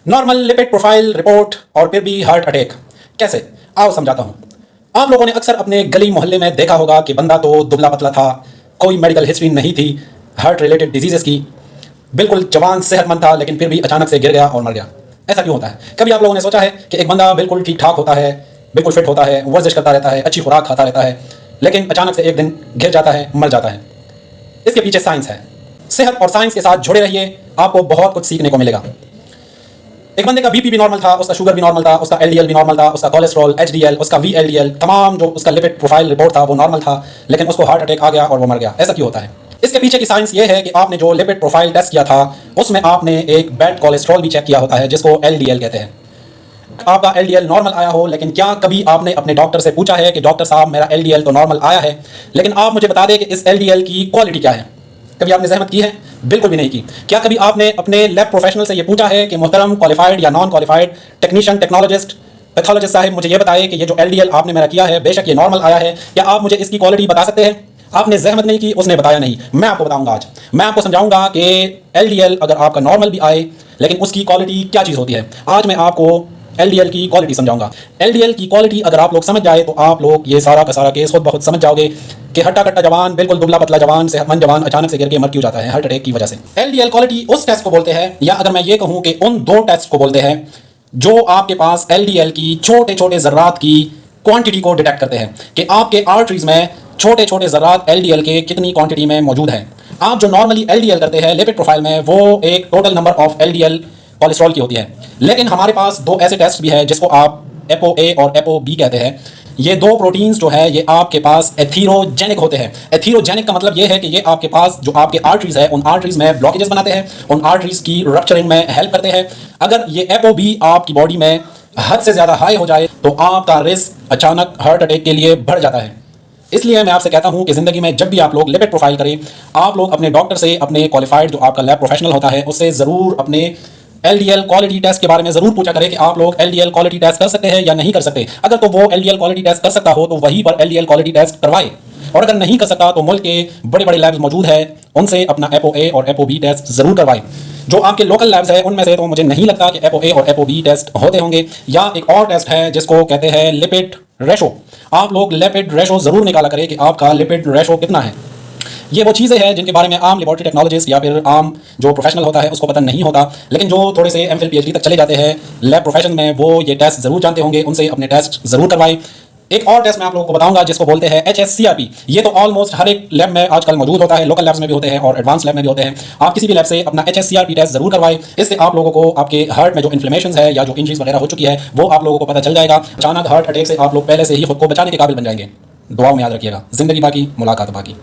Normal lipid profile report और फिर भी हार्ट अटैक कैसे? आओ समझाता हूँ। आप लोगों ने अक्सर अपने गली मोहल्ले में देखा होगा कि बंदा तो दुबला पतला था, कोई मेडिकल हिस्ट्री नहीं थी हार्ट रिलेटेड डिजीजेस की, बिल्कुल जवान सेहतमंद था, लेकिन फिर भी अचानक से गिर गया और मर गया। ऐसा क्यों होता है? कभी आप लोगों ने सोचा है कि एक बंदा बिल्कुल ठीक ठाक होता है, बिल्कुल फिट होता है, वर्जिश करता रहता है, अच्छी खुराक खाता रहता है, लेकिन अचानक से एक दिन गिर जाता है, मर जाता है। इसके पीछे साइंस है। सेहत और साइंस के साथ जुड़े रहिए, आपको बहुत कुछ सीखने को मिलेगा। एक बंदे का बीपी भी नॉर्मल था, उसका शुगर भी नॉर्मल था, उसका एलडीएल भी नॉर्मल था, उसका कोलेस्ट्रॉल, एचडीएल, उसका वीएलडीएल, तमाम जो उसका लिपिड प्रोफाइल रिपोर्ट था वो नॉर्मल था, लेकिन उसको हार्ट अटैक आ गया और वो मर गया। ऐसा क्यों होता है? इसके पीछे की साइंस ये है कि आपने जो लिपिड प्रोफाइल टेस्ट किया था उसमें आपने एक बैड कोलेस्ट्रॉल भी चेक किया होता है, जिसको एलडीएल कहते हैं। आपका एलडीएल नॉर्मल आया हो, लेकिन क्या कभी आपने अपने डॉक्टर से पूछा है कि डॉक्टर साहब मेरा एलडीएल तो नॉर्मल आया है, लेकिन आप मुझे बता दें कि इस एलडीएल की क्वालिटी क्या है? कभी आपने जहमत की है? बिल्कुल भी नहीं की। क्या कभी आपने अपने लैब प्रोफेशनल से ये पूछा है कि मोहतरम क्वालिफाइड या non qualified technician, technologist, pathologist साहब, मुझे ये बताइए कि ये जो एलडीएल आपने मेरा किया है, बेशक ये नॉर्मल आया है, क्या आप मुझे इसकी क्वालिटी बता सकते हैं? आपने जहमत नहीं की, उसने बताया नहीं। मैं आपको बताऊंगा आज, मैं आपको समझाऊंगा कि एलडीएल अगर आपका नॉर्मल भी आए, लेकिन उसकी क्वालिटी क्या चीज़ होती है। आज मैं आपको एलडीएल की क्वालिटी समझाऊंगा। एलडीएल की क्वालिटी अगर आप लोग समझ जाए तो आप लोग ये सारा का सारा केस खुद बहुत समझ जाओगे कि हट्टा कट्टा जवान, बिल्कुल दुबला पतला जवान, सेहतमंद जवान अचानक से गिर के मर क्यों जाता है हार्ट अटैक की वजह से। एलडीएल क्वालिटी उस टेस्ट को बोलते हैं, या अगर मैं ये कहूँ कि उन दो टेस्ट को बोलते हैं जो आपके पास एलडीएल की छोटे छोटे ज़र्रात की क्वांटिटी को डिटेक्ट करते हैं कि आपके आर्टरीज में छोटे छोटे ज़र्रात एलडीएल के कितनी क्वांटिटी में मौजूद हैं। आप जो नॉर्मली एलडीएल करते हैं लिपिड प्रोफाइल में, वो एक total number of LDL cholesterol की होती है, लेकिन हमारे पास दो ऐसे टेस्ट भी हैं जिसको आप एपो ए और एपो बी कहते हैं। ये दो प्रोटीन्स जो है ये आपके पास एथीरोजेनिक होते हैं। एथीरोजेनिक का मतलब ये है कि ये आपके पास जो आपके आर्टरीज है उन आर्टरीज में ब्लॉकेजेस बनाते हैं, उन आर्टरीज की रप्चरिंग में हेल्प करते हैं। अगर ये एपो बी आपकी बॉडी में हद से ज़्यादा हाई हो जाए तो आपका रिस्क अचानक हार्ट अटैक के लिए बढ़ जाता है। इसलिए मैं आपसे कहता हूं कि ज़िंदगी में जब भी आप लोग लिपिड प्रोफाइल करें, आप लोग अपने डॉक्टर से, अपने क्वालिफाइड जो आपका लैब प्रोफेशनल होता है उससे ज़रूर अपने एलडीएल क्वालिटी टेस्ट के बारे में ज़रूर पूछा करें कि आप लोग एलडीएल क्वालिटी टेस्ट कर सकते हैं या नहीं कर सकते। अगर तो वो एलडीएल क्वालिटी टेस्ट कर सकता हो तो वहीं पर एलडीएल क्वालिटी टेस्ट करवाए, और अगर नहीं कर सकता तो मुल्क के बड़े बड़े लैब्स मौजूद हैं, उनसे अपना एपो ए और एपो बी टेस्ट ज़रूर करवाएं। जो आपके लोकल लैब्स हैं उनमें से तो मुझे नहीं लगता कि एपो ए और एपो बी टेस्ट होते होंगे। या एक और टेस्ट है जिसको कहते हैं लिपिड रेशो। आप लोग लिपिड रेशो ज़रूर निकाला करें कि आपका लिपिड रेशो कितना है। ये वो चीज़ें हैं जिनके बारे में आम लेबॉरेटरी टेक्नोलॉजिस्ट या फिर आम जो प्रोफेशनल होता है उसको पता नहीं होता, लेकिन जो थोड़े से एमफिल पीएचडी तक चले जाते हैं लैब प्रोफेशन में, वो ये टेस्ट ज़रूर जानते होंगे, उनसे अपने टेस्ट ज़रूर करवाएं। एक और टेस्ट मैं आप लोगों को बताऊंगा जिसको बोलते हैं HSCRP। ये तो ऑलमोस्ट हर एक लैब में आजकल मौजूद होता है, लोकल लैब्स में भी होते हैं और एडवांस लैब में भी होते हैं। आप किसी भी लैब से अपना HSCRP टेस्ट जरूर करवाएं। इससे आप लोगों को आपके हार्ट में जो इन्फ्लेमेशन है या जो इंजरीज वगैरह हो चुकी है वो आप लोगों को पता चल जाएगा। अचानक हार्ट अटैक से आप लोग पहले से ही खुद को बचाने के काबिल बन जाएंगे। दुआओं में याद रखिएगा। जिंदगी बाकी, मुलाकात बाकी।